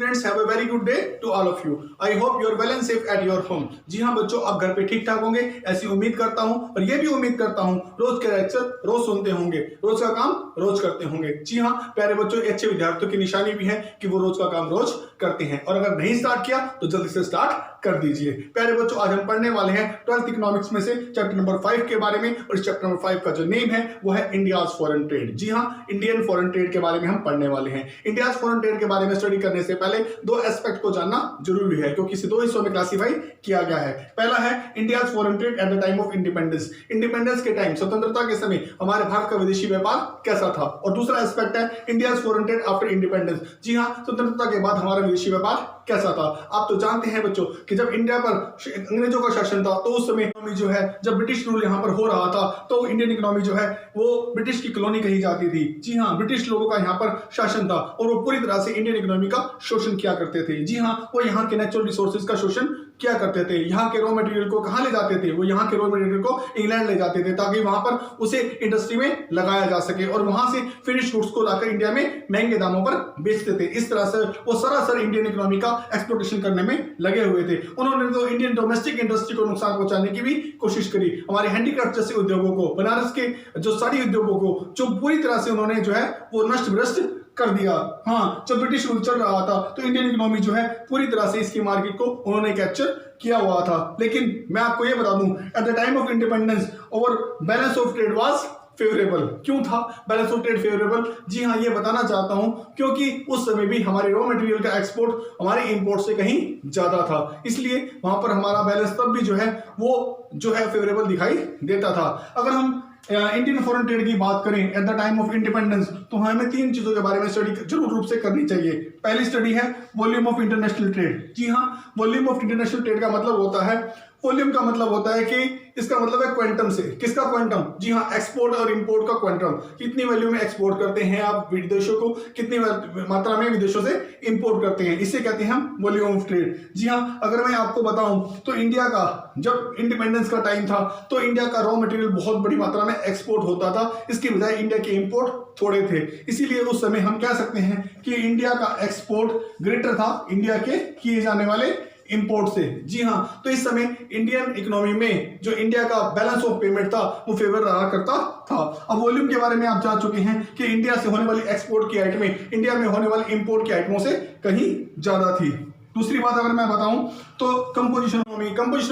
students, have a very good day to all of you. I hope you are well and safe at your home. जी हाँ बच्चों, आप घर पे ठीक ठाक होंगे ऐसी उम्मीद करता हूँ, और ये भी उम्मीद करता हूँ रोज के लेक्चर रोज सुनते होंगे, रोज का काम रोज करते होंगे। जी हाँ प्यारे बच्चों, अच्छे विद्यार्थियों की निशानी भी है कि वो रोज का काम रोज करते हैं, और अगर नहीं स्टार्ट किया तो जल्दी से स्टार्ट कर दीजिए। प्यारे बच्चों, आज हम पढ़ने वाले हैं 12th इकोनॉमिक्स में से चैप्टर नंबर 5 के बारे में, और इस चैप्टर नंबर 5 का जो नेम है वो है इंडियाज फॉरेन ट्रेड। जी हाँ, इंडियन फॉरेन ट्रेड के बारे में हम पढ़ने वाले हैं। इंडियाज फॉरेन ट्रेड के बारे में स्टडी करने से पहले दो एस्पेक्ट को जानना जरूरी है, क्योंकि इसे दो हिस्सों में क्लासिफाई किया गया है। पहला है India's foreign trade at the time of independence. Independence के टाइम, स्वतंत्रता के समय हमारे भारत का विदेशी व्यापार कैसा था। और दूसरा एस्पेक्ट है India's foreign trade after independence. जी हाँ, स्वतंत्रता के बाद हमारा विदेशी व्यापार कैसा था। आप तो जानते हैं बच्चों कि जब इंडिया पर अंग्रेजों का शासन था तो उस समय इकोनॉमी जो है, जब ब्रिटिश रूल यहाँ पर हो रहा था तो इंडियन इकोनॉमी जो है वो ब्रिटिश की कॉलोनी कही जाती थी। जी हाँ, ब्रिटिश लोगों का यहाँ पर शासन था और वो पूरी तरह से इंडियन इकोनॉमी का शोषण किया करते थे। जी हाँ, वो यहाँ के नेचुरल रिसोर्सेज का शोषण क्या करते थे, यहाँ के रॉ मटेरियल को कहाँ ले जाते थे, वो यहाँ के रॉ मटेरियल को इंग्लैंड ले जाते थे ताकि वहां पर उसे इंडस्ट्री में लगाया जा सके, और वहां से फिनिश गुड्स को लाकर इंडिया में महंगे दामों पर बेचते थे। इस तरह से वो सरासर इंडियन इकोनॉमी का एक्सप्लोटेशन करने में लगे हुए थे। उन्होंने तो इंडियन डोमेस्टिक इंडस्ट्री को नुकसान पहुंचाने की भी कोशिश करी। हमारे हैंडीक्राफ्ट जैसे उद्योगों को, बनारस के जो साड़ी उद्योगों को, जो पूरी तरह से उन्होंने जो है वो नष्ट भ्रष्ट कर दिया। हाँ, जब ब्रिटिश रूल चल रहा था तो इंडियन इकोनॉमी जो है पूरी तरह से इसकी मार्केट को उन्होंने कैप्चर किया हुआ था। लेकिन मैं आपको यह बता दूं, at the time of independence और balance of trade was favourable. क्यों था बैलेंस ऑफ ट्रेड फेवरेबल? जी हाँ, ये बताना चाहता हूं क्योंकि उस समय भी हमारे रॉ मटेरियल का एक्सपोर्ट हमारे इंपोर्ट से कहीं ज्यादा था, इसलिए वहां पर हमारा बैलेंस तब भी जो है वो जो है फेवरेबल दिखाई देता था। अगर हम इंडियन फॉरेन ट्रेड की बात करें eight the time of independence तो हमें तीन चीजों के बारे में स्टडी जरूर रूप से करनी चाहिए। पहली स्टडी है वॉल्यूम ऑफ इंटरनेशनल ट्रेड। जी हाँ, वॉल्यूम ऑफ इंटरनेशनल ट्रेड का मतलब होता है, वॉल्यूम का मतलब होता है कि इसका मतलब है क्वांटम से। किसका क्वांटम? जी हाँ, एक्सपोर्ट और इंपोर्ट का क्वांटम। कितनी वैल्यू में एक्सपोर्ट करते हैं आप विदेशों को, कितनी मात्रा में विदेशों से इंपोर्ट करते हैं, इसे कहते हैं हम वॉल्यूम ऑफ ट्रेड। जी हाँ, अगर मैं आपको बताऊं तो इंडिया का जब इंडिपेंडेंस का टाइम था तो इंडिया का रॉ मटेरियल बहुत बड़ी मात्रा में एक्सपोर्ट होता था, इसकी बजाय इंडिया के इंपोर्ट थोड़े थे। इसीलिए उस समय हम कह सकते हैं कि इंडिया का एक्सपोर्ट ग्रेटर था इंडिया के किए जाने वाले इंपोर्ट से। जी हाँ, तो इस समय इंडियन इकोनॉमी में जो इंडिया का बैलेंस ऑफ पेमेंट था वो फेवर रहा करता था। अब वॉल्यूम के बारे में आप जान चुके हैं कि इंडिया से होने वाली एक्सपोर्ट की आइटमें इंडिया में होने वाली इंपोर्ट की आइटमों से कहीं ज्यादा थी। दूसरी बात अगर मैं बताऊं तो कंपोजिशन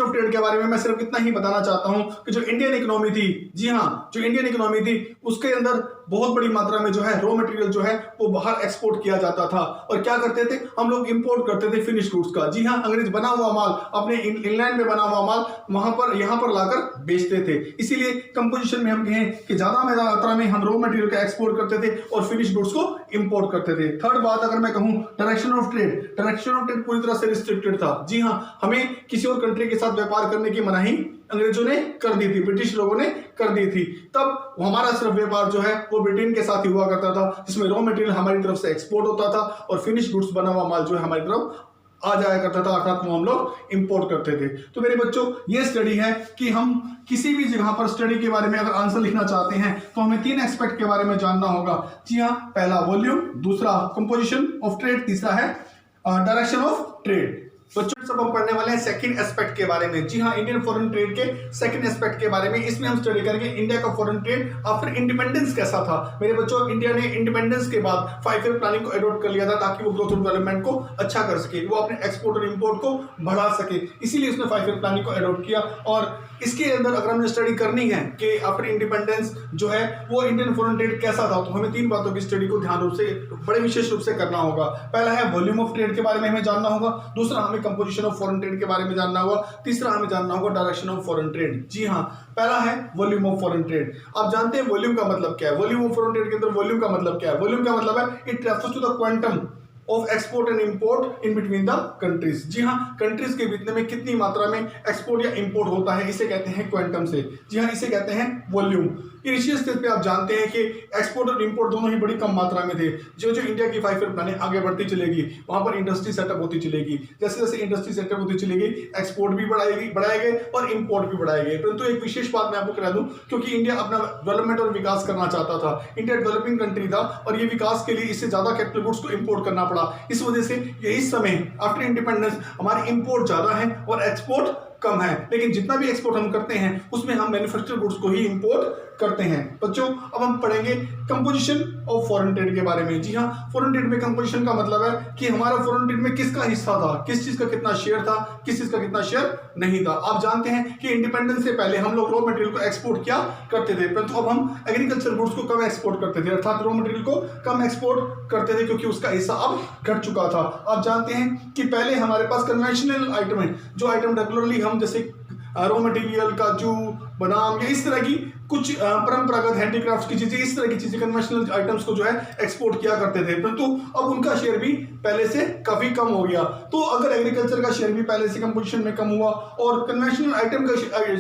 ऑफ ट्रेड के बारे में मैं सिर्फ इतना ही बताना चाहता हूं कि जो इंडियन इकोनॉमी थी, जी हाँ, जो इंडियन इकोनॉमी थी उसके अंदर बहुत बड़ी मात्रा में जो है रॉ मटेरियल जो है वो बाहर एक्सपोर्ट किया जाता था। और क्या करते थे हम लोग? इंपोर्ट करते थे फिनिश गुड्स का। जी हाँ, अंग्रेज बना हुआ माल, अपने इंग्लैंड में बना हुआ माल वहां पर यहाँ पर लाकर बेचते थे। इसीलिए कंपोजिशन में हम कहें कि ज्यादा मात्रा में हम रॉ मटेरियल का एक्सपोर्ट करते थे और फिनिश गुड्स को इंपोर्ट करते थे। थर्ड बात अगर मैं कहूं, डायरेक्शन ऑफ ट्रेड पूरी तरह से रिस्ट्रिक्टेड था। जी हाँ, हमें किसी और कंट्री के साथ व्यापार करने की मनाही अंग्रेजों ने कर दी थी, ब्रिटिश लोगों ने कर दी थी। तब हमारा सिर्फ व्यापार जो है वो ब्रिटेन के साथ ही हुआ करता था, जिसमें रॉ मटेरियल हमारी तरफ से एक्सपोर्ट होता था और फिनिश गुड्स बना हुआ माल जो है हमारी तरफ आ जाया करता था, अर्थात वो हम लोग इंपोर्ट करते थे। तो मेरे बच्चों, ये स्टडी है कि हम किसी भी जगह पर स्टडी के बारे में अगर आंसर लिखना चाहते हैं तो हमें तीन एस्पेक्ट के बारे में जानना होगा। जी हाँ, पहला वॉल्यूम, दूसरा कंपोजिशन ऑफ ट्रेड, तीसरा है डायरेक्शन ऑफ ट्रेड। बच्चों, सब हम पढ़ने वाले हैं सेकंड एस्पेक्ट के बारे में। जी हाँ, इंडियन फॉरेन ट्रेड के सेकंड एस्पेक्ट के बारे में। इसमें हम स्टडी करेंगे इंडिया का फॉरेन ट्रेड आफ्टर इंडिपेंडेंस कैसा था। मेरे बच्चों, इंडिया ने इंडिपेंडेंस के बाद 5 ईयर प्लानिंग को अडॉप्ट कर लिया था ताकि वो ग्रोथ और डेवलपमेंट को अच्छा कर सके, वो अपने एक्सपोर्ट और इंपोर्ट को बढ़ा सके। इसीलिए उसने 5 ईयर प्लानिंग को अडॉप्ट किया। और इसके अंदर अगर हमें स्टडी करनी है कि आफ्टर इंडिपेंडेंस जो है वो इंडियन फॉरेन ट्रेड कैसा था, तो हमें तीन बातों की स्टडी को ध्यान रूप से बड़े विशेष रूप से करना होगा। पहला है वॉल्यूम ऑफ ट्रेड के बारे में हमें जानना होगा, दूसरा हमें कंपोजिशन ऑफ फॉरेन ट्रेड के बारे में जानना होगा, तीसरा हमें जानना होगा डायरेक्शन ऑफ फॉरेन ट्रेड। जी हाँ, पहला है वॉल्यूम ऑफ फॉरेन ट्रेड। आप जानते हैं वॉल्यूम का मतलब क्या है? वॉल्यूम ऑफ फॉरेन ट्रेड के अंदर वॉल्यूम का मतलब क्या है? वॉल्यूम का मतलब है it refers to the quantum of export and import in between the countries. जी हाँ, कंट्रीज के बीच में कितनी मात्रा में एक्सपोर्ट या इंपोर्ट होता है, इसे कहते हैं क्वांटम से। जी हाँ, इसे कहते हैं वॉल्यूम। इनिशियल स्टेज पे आप जानते हैं कि एक्सपोर्ट और इंपोर्ट दोनों ही बड़ी कम मात्रा में थे। जो जो इंडिया की 5 ईयर प्लानिंग आगे बढ़ती चलेगी, वहां पर इंडस्ट्री सेटअप होती चलेगी। जैसे जैसे इंडस्ट्री सेटअप होती चलेगी, एक्सपोर्ट भी बढ़ाए गए और इंपोर्ट भी बढ़ाए गए। परंतु एक विशेष बात मैं आपको करा दूं, क्योंकि इंडिया अपना डेवलपमेंट और विकास करना चाहता था, इंडिया डेवलपिंग कंट्री था, और ये विकास के लिए इससे ज्यादा कैपिटल गुड्स को इंपोर्ट करना पड़ा। इस वजह से ये इस समय आफ्टर इंडिपेंडेंस हमारी इंपोर्ट ज्यादा है और एक्सपोर्ट कम है। लेकिन जितना भी एक्सपोर्ट हम करते हैं उसमें हम मैन्युफैक्चर्ड गुड्स को ही इंपोर्ट करते हैं। बच्चों, अब हम पढ़ेंगे कंपोजिशन ऑफ फॉरेन ट्रेड के बारे में। जी हाँ, फॉरेन ट्रेड में कंपोजिशन का मतलब है कि हमारा फॉरेन ट्रेड में किसका हिस्सा था, किस चीज का कितना शेयर था, किस चीज का कितना शेयर नहीं था। आप जानते हैं कि इंडिपेंडेंस से पहले हम लोग रॉ मटेरियल को एक्सपोर्ट क्या करते थे, परंतु अब हम एग्रीकल्चर गुड्स को कम एक्सपोर्ट करते थे, अर्थात रॉ मटेरियल को कम एक्सपोर्ट करते थे, क्योंकि उसका हिस्सा अब घट चुका था। आप जानते हैं कि पहले हमारे पास कन्वेंशनल आइटम है, जो आइटम रेगुलरली हम जैसे रॉ मटेरियल, काजू, बादाम या इस तरह की कुछ परंपरागत हैंडीक्राफ्ट की चीजें, इस तरह की चीजें, कन्वेंशनल आइटम्स को जो है एक्सपोर्ट किया करते थे, परंतु अब उनका शेयर भी पहले से काफी कम हो गया। तो अगर एग्रीकल्चर का शेयर भी पहले से कंपोजिशन में कम हुआ और कन्वेंशनल आइटम का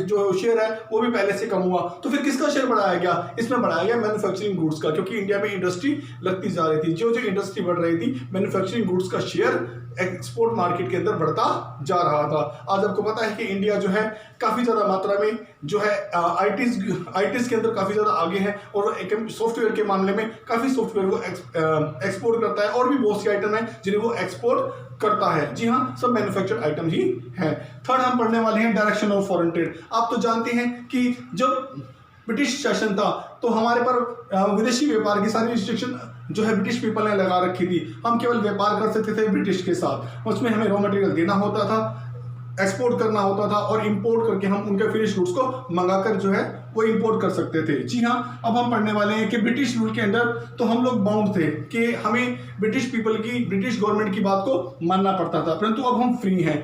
जो शेयर है वो भी पहले से कम हुआ, तो फिर किसका शेयर बढ़ाया गया? इसमें बढ़ाया गया मैन्युफैक्चरिंग गुड्स का, क्योंकि इंडिया में इंडस्ट्री लगती जा रही थी। जो जो इंडस्ट्री बढ़ रही थी, मैन्युफैक्चरिंग गुड्स का शेयर एक्सपोर्ट मार्केट के अंदर बढ़ता जा रहा था। आज आपको पता है कि इंडिया जो है काफी ज्यादा मात्रा में जो है आईटीज के अंदर काफी ज्यादा आगे है, और सॉफ्टवेयर के मामले में काफी सॉफ्टवेयर को एक्सपोर्ट करता है, और भी बहुत सी आइटम है जिन्हें वो एक्सपोर्ट करता है। जी हाँ, सब मैन्युफैक्चर्ड आइटम ही है। थर्ड हम पढ़ने वाले हैं डायरेक्शन ऑफ फॉरेन ट्रेड। आप तो जानते हैं कि जब ब्रिटिश शासन था तो हमारे पर विदेशी व्यापार की सारी रिस्ट्रिक्शन जो है ब्रिटिश पीपल ने लगा रखी थी। हम केवल व्यापार कर सकते थे ब्रिटिश के साथ, उसमें हमें रॉ मटेरियल देना होता था, एक्सपोर्ट करना होता था, और इंपोर्ट करके हम उनके फिनिश गुड्स को मंगाकर जो है वो इंपोर्ट कर सकते थे। जी हाँ, अब हम पढ़ने वाले हैं कि ब्रिटिश रूल के अंडर तो हम लोग बाउंड थे कि हमें ब्रिटिश पीपल की, ब्रिटिश गवर्नमेंट की बात को मानना पड़ता था, परंतु अब हम फ्री हैं।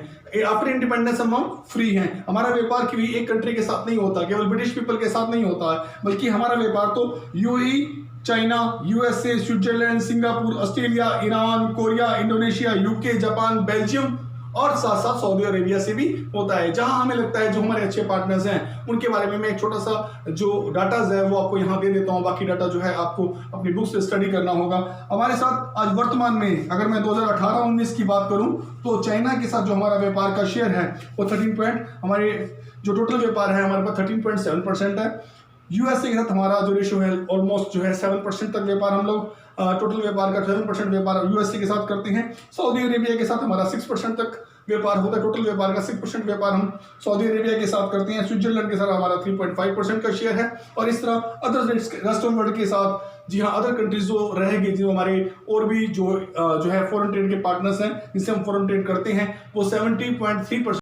आफ्टर इंडिपेंडेंस हम फ्री हैं। हमारा व्यापार किसी एक कंट्री के साथ नहीं होता, केवल ब्रिटिश पीपल के साथ नहीं होता है, बल्कि हमारा व्यापार तो UAE, China, USA, Switzerland, Singapore, Australia, Iran, Korea, Indonesia, UK, Japan, Belgium और साथ साथ सऊदी अरेबिया से भी होता है। जहां हमें लगता है जो हमारे अच्छे पार्टनर्स हैं उनके बारे में मैं एक छोटा सा जो डाटाज है वो आपको यहाँ दे देता हूँ। बाकी डाटा जो है आपको अपनी बुक से स्टडी करना होगा। हमारे साथ आज वर्तमान में अगर मैं 2018-19 की बात करूं तो चाइना के साथ जो हमारा व्यापार का शेयर है वो 13 हमारे जो टोटल व्यापार है हमारे पास 13.7% है। यूएसए के साथ हमारा जो रेशो है ऑलमोस्ट जो है 7% तक व्यापार हम लोग टोटल व्यापार का 7% व्यापार यूएसए के साथ करते हैं। सऊदी अरेबिया के साथ हमारा 6% तक व्यापार होता है। टोटल व्यापार का 6% व्यापार हम सऊदी अरेबिया के साथ करते हैं। स्विट्जरलैंड के साथ हमारा 3.5% का शेयर है, और इस तरह अदर रेस्ट ऑफ वर्ल्ड के साथ, जी हाँ, अदर कंट्रीज जो रहेंगे, जो हमारे और भी जो है फॉरेन ट्रेड के पार्टनर्स हैं जिनसे हम फॉरेन ट्रेड करते हैं, वो 70.3%